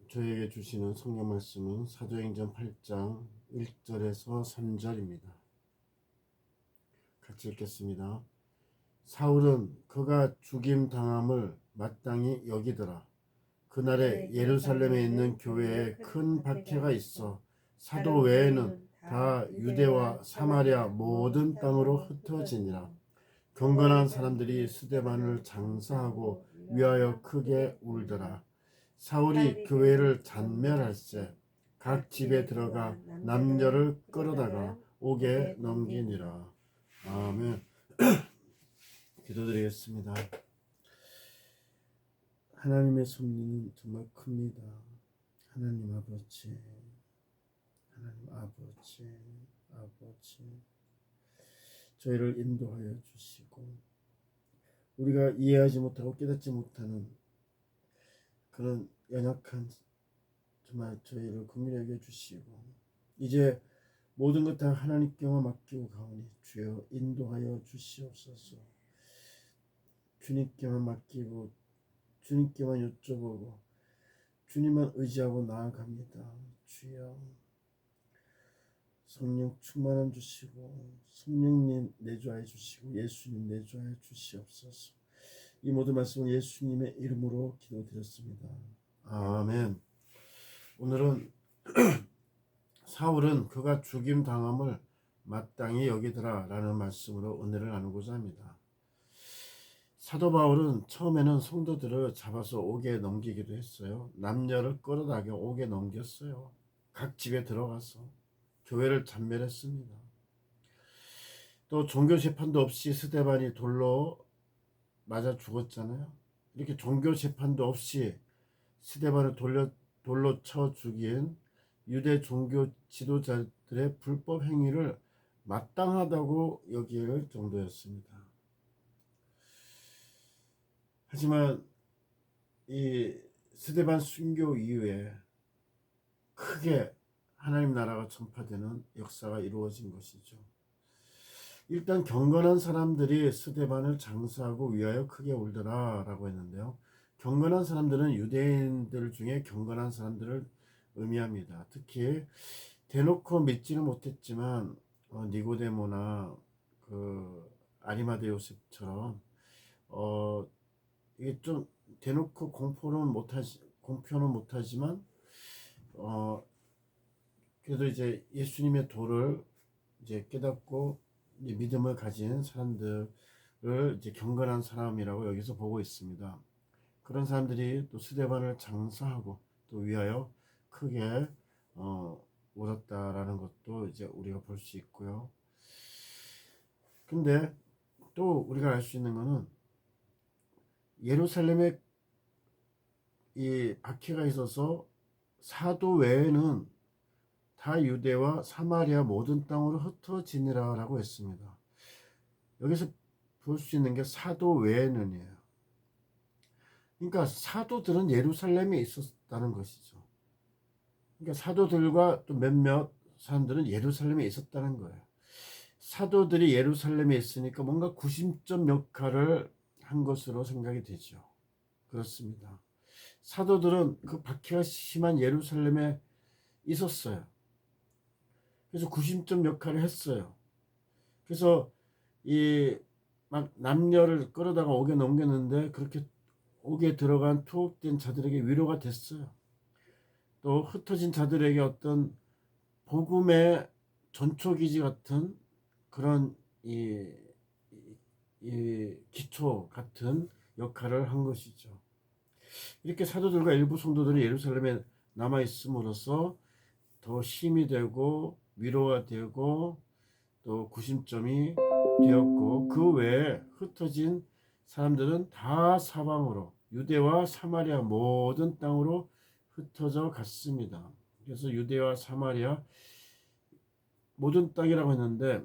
저에게 주시는 성경 말씀은 사도행전 8장 1절에서 3절입니다. 같이 읽겠습니다. 사울은 그가 죽임 당함을 마땅히 여기더라. 그날에 예루살렘에 있는 교회에 큰 박해가 있어 사도 외에는 다 유대와 사마리아 모든 땅으로 흩어지니라. 경건한 사람들이 스데반을 장사하고 위하여 크게 울더라. 사울이 교회를 잔멸할세 각 집에 들어가 남녀를 끌어다가 옥에 넘기니라. 아멘. 기도드리겠습니다. 하나님의 섭리는 정말 큽니다. 하나님 아버지, 하나님 아버지, 저희를 인도하여 주시고 우리가 이해하지 못하고 깨닫지 못하는 그런 연약한 정말 저희를 긍휼히 여겨 주시고 이제 모든 것 다 하나님께만 맡기고 가오니 주여 인도하여 주시옵소서. 주님께만 맡기고 주님께만 여쭤보고 주님만 의지하고 나아갑니다. 주여 성령 충만함 주시고 성령님 내주하여 주시고 예수님 내주하여 주시옵소서. 이 모든 말씀을 예수님의 이름으로 기도드렸습니다. 아멘. 오늘은 사울은 그가 죽임 당함을 마땅히 여기더라 라는 말씀으로 은혜를 나누고자 합니다. 사도 바울은 처음에는 성도들을 잡아서 옥에 넘기기도 했어요. 남녀를 끌어다가 옥에 넘겼어요. 각 집에 들어가서 교회를 잔멸했습니다. 또 종교 재판도 없이 스데반이 돌로 맞아 죽었잖아요. 이렇게 종교 재판도 없이 스데반을 돌로 쳐 죽인 유대 종교 지도자들의 불법 행위를 마땅하다고 여길 정도였습니다. 하지만 이 스데반 순교 이후에 크게 하나님 나라가 전파되는 역사가 이루어진 것이죠. 일단 경건한 사람들이 스데반을 장사하고 위하여 크게 울더라 라고 했는데요. 경건한 사람들은 유대인들 중에 경건한 사람들을 의미합니다. 특히 대놓고 믿지는 못했지만 니고데모나 그 아리마대 요셉처럼 이게 좀 대놓고 공표는 못하지만 그래도 이제 예수님의 도를 이제 깨닫고 이제 믿음을 가진 사람들을 이제 경건한 사람이라고 여기서 보고 있습니다. 그런 사람들이 또 스데반을 장사하고 또 위하여 크게 울었다라는 것도 이제 우리가 볼 수 있고요. 근데 또 우리가 알 수 있는 것은 예루살렘에 이 박해가 있어서 사도 외에는 다 유대와 사마리아 모든 땅으로 흩어지니라 라고 했습니다. 여기서 볼 수 있는 게 사도 외에는이에요. 그러니까 사도들은 예루살렘에 있었다는 것이죠. 그러니까 사도들과 또 몇몇 사람들은 예루살렘에 있었다는 거예요. 사도들이 예루살렘에 있으니까 뭔가 구심점 역할을 한 것으로 생각이 되죠. 그렇습니다. 사도들은 그 박해가 심한 예루살렘에 있었어요. 그래서 구심점 역할을 했어요. 그래서 이 막 남녀를 끌어다가 옥에 넘겼는데 그렇게 옥에 들어간 투옥된 자들에게 위로가 됐어요. 또 흩어진 자들에게 어떤 복음의 전초기지 같은 그런 이 기초 같은 역할을 한 것이죠. 이렇게 사도들과 일부 성도들이 예루살렘에 남아 있음으로써 더 힘이 되고 위로가 되고 또 구심점이 되었고, 그 외에 흩어진 사람들은 다 사방으로 유대와 사마리아 모든 땅으로 흩어져 갔습니다. 그래서 유대와 사마리아 모든 땅이라고 했는데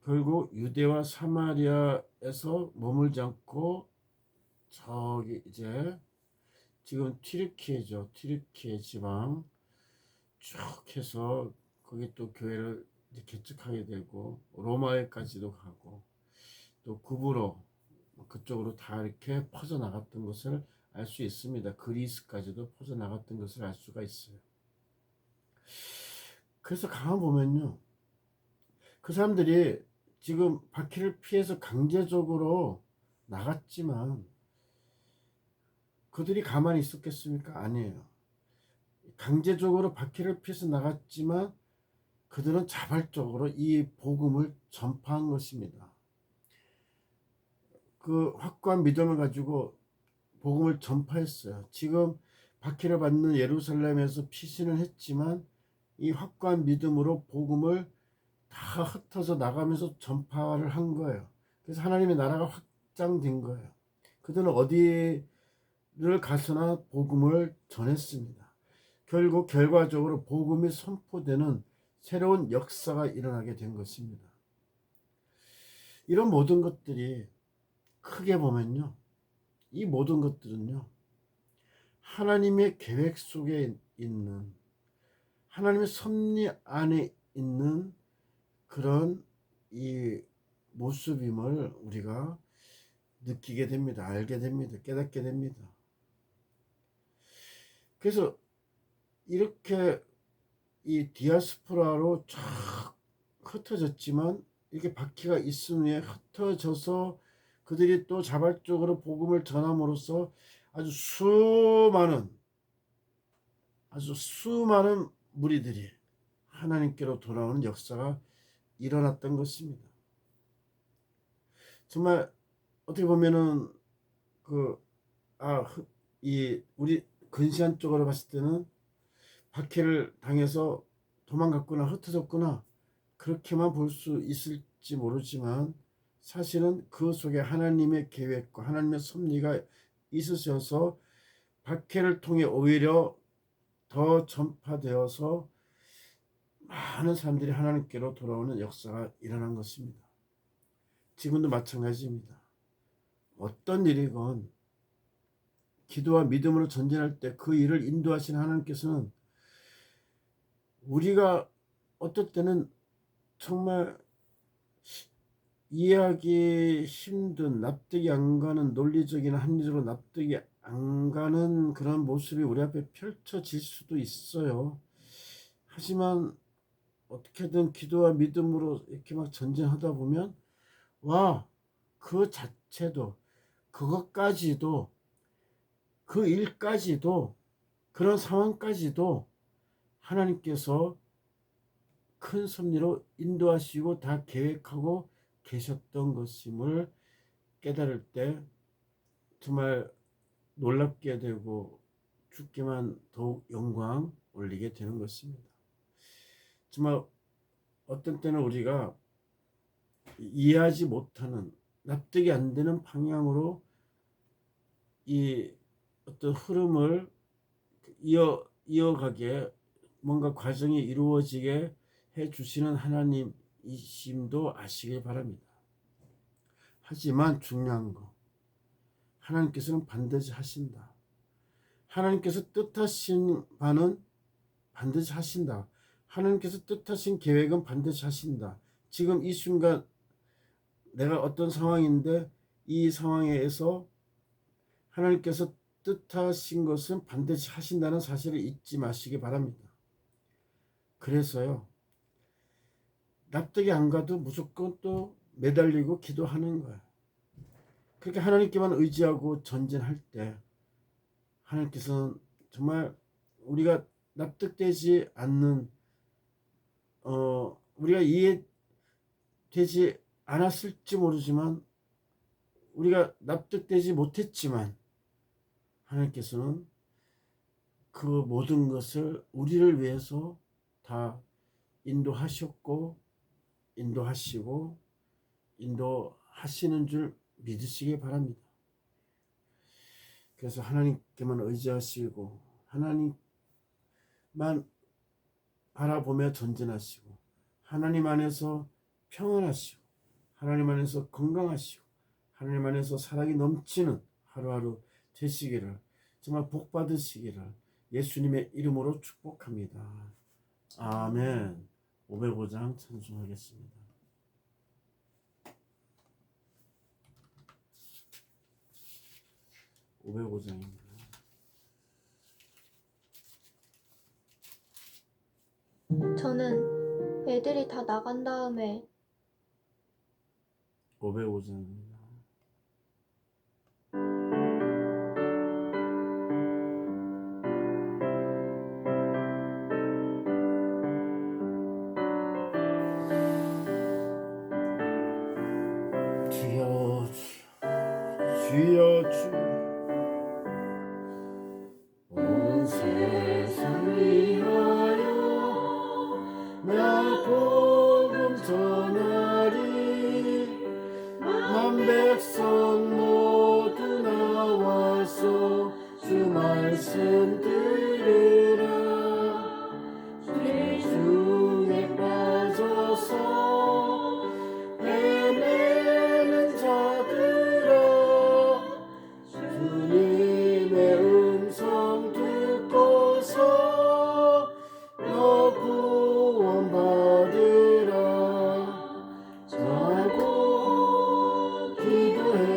결국 유대와 사마리아에서 머물지 않고 저기 이제 지금 튀르키예죠. 튀르키예 지방 쭉 해서 거기 또 교회를 이제 개척하게 되고 로마에까지도 가고 또 구부로 그쪽으로 다 이렇게 퍼져 나갔던 것을 알 수 있습니다. 그리스까지도 퍼져나갔던 것을 알 수가 있어요. 그래서 가만 보면요, 그 사람들이 지금 바퀴를 피해서 강제적으로 나갔지만 그들이 가만히 있었겠습니까? 아니에요. 강제적으로 바퀴를 피해서 나갔지만 그들은 자발적으로 이 복음을 전파한 것입니다. 그 확고한 믿음을 가지고 복음을 전파했어요. 지금 박해를 받는 예루살렘에서 피신을 했지만 이 확고한 믿음으로 복음을 다 흩어져 나가면서 전파를 한 거예요. 그래서 하나님의 나라가 확장된 거예요. 그들은 어디를 가서나 복음을 전했습니다. 결국 결과적으로 복음이 선포되는 새로운 역사가 일어나게 된 것입니다. 이런 모든 것들이 크게 보면요, 이 모든 것들은요, 하나님의 계획 속에 있는, 하나님의 섭리 안에 있는 그런 이 모습임을 우리가 느끼게 됩니다. 알게 됩니다. 깨닫게 됩니다. 그래서 이렇게 이 디아스포라로 쫙 흩어졌지만 이렇게 바퀴가 있은 후에 흩어져서 그들이 또 자발적으로 복음을 전함으로써 아주 수많은 무리들이 하나님께로 돌아오는 역사가 일어났던 것입니다. 정말 어떻게 보면은 우리 근시안 쪽으로 봤을 때는 박해를 당해서 도망갔구나, 흩어졌구나, 그렇게만 볼 수 있을지 모르지만 사실은 그 속에 하나님의 계획과 하나님의 섭리가 있으셔서 박해를 통해 오히려 더 전파되어서 많은 사람들이 하나님께로 돌아오는 역사가 일어난 것입니다. 지금도 마찬가지입니다. 어떤 일이건 기도와 믿음으로 전진할 때 그 일을 인도하시는 하나님께서는 우리가 어떨 때는 정말 이해하기 힘든, 납득이 안 가는, 논리적이나 합리적으로 납득이 안 가는 그런 모습이 우리 앞에 펼쳐질 수도 있어요. 하지만 어떻게든 기도와 믿음으로 이렇게 막 전진하다 보면 그 자체도, 그것까지도, 그 일까지도, 그런 상황까지도 하나님께서 큰 섭리로 인도하시고 다 계획하고 계셨던 것임을 깨달을 때 정말 놀랍게 되고 주께만 더욱 영광 올리게 되는 것입니다. 정말 어떤 때는 우리가 이해하지 못하는, 납득이 안 되는 방향으로 이 어떤 흐름을 이어가게, 뭔가 과정이 이루어지게 해주시는 하나님이심도 아시길 바랍니다. 하지만 중요한 거, 하나님께서는 반드시 하신다. 하나님께서 뜻하신 바는 반드시 하신다. 하나님께서 뜻하신 계획은 반드시 하신다. 지금 이 순간 내가 어떤 상황인데 이 상황에서 하나님께서 뜻하신 것은 반드시 하신다는 사실을 잊지 마시기 바랍니다. 그래서요, 납득이 안 가도 무조건 또 매달리고 기도하는 거예요. 그렇게 하나님께만 의지하고 전진할 때 하나님께서는 정말 우리가 납득되지 않는, 우리가 이해되지 않았을지 모르지만, 우리가 납득되지 못했지만 하나님께서는 그 모든 것을 우리를 위해서 다 인도하셨고 인도하시고 인도하시는 줄 믿으시기 바랍니다. 그래서 하나님께만 의지하시고 하나님만 바라보며 전진하시고 하나님 안에서 평안하시고 하나님 안에서 건강하시고 하나님 안에서 사랑이 넘치는 하루하루 되시기를, 정말 복 받으시기를 예수님의 이름으로 축복합니다. 아멘. 505장 찬송하겠습니다. 505장입니다. 저는 애들이 다 나간 다음에 550입니다. 주여 주여 주여 온 세상 위하여 나 복음 전하리 만 백성 모두 나와서 주 말씀 들으라 죄 중에 빠져서 헤매는 자들아 주님의 음성 듣고서 너 구원받으라 전하고 기도해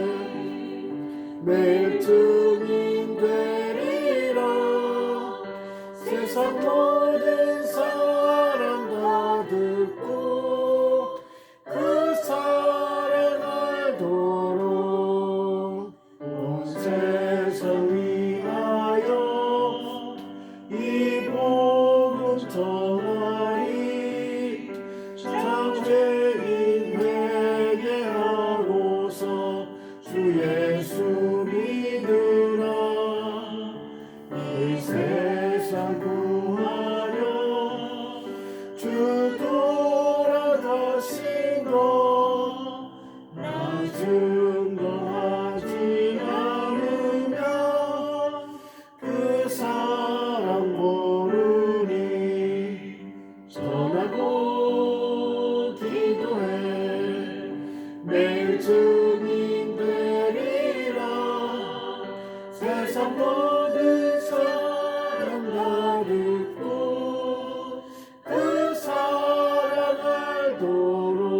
매일 증인 되리라 세상 모든 사람 다 듣고 그 사랑 알도록 온 세상 위하여 이 복음 전하리 장죄인 회개하고서 주 예수 믿으라 이 세상 구하려 주 돌아가신 것 나 증거하지 않으면 그 사랑 모르니 전하고 기도해 매일 증인 되리라 세상 모든 사람 다 듣고 그 사랑 알도록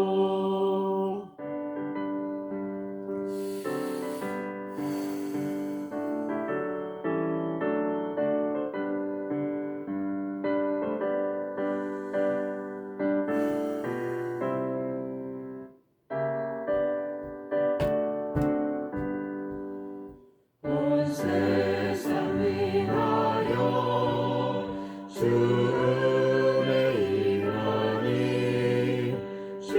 온 세상 위하여 주의 일하니 주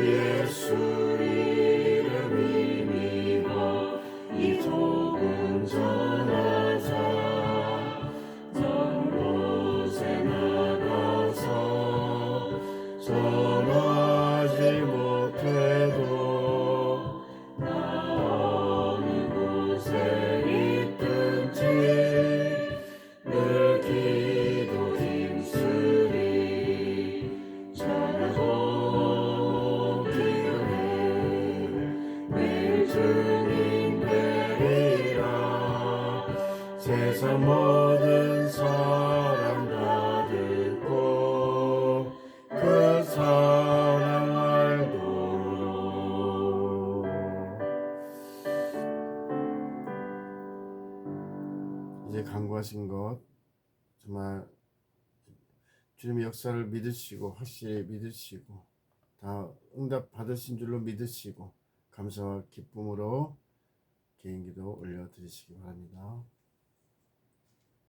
예수 이름 힘입어 이 복음 전하자 전 곳에 나가서 전하지 못해도 나 어느 곳에 있든지 늘 기도 힘쓰리 전하고 기도해 매일 증인 되리라 세상 모든 사람 다 듣고 그 사랑 알도록 이제 간구하신 것 정말 주님의 역사를 믿으시고 확실히 믿으시고 다 응답 받으신 줄로 믿으시고 감사와 기쁨으로 개인기도 올려드리시기 바랍니다.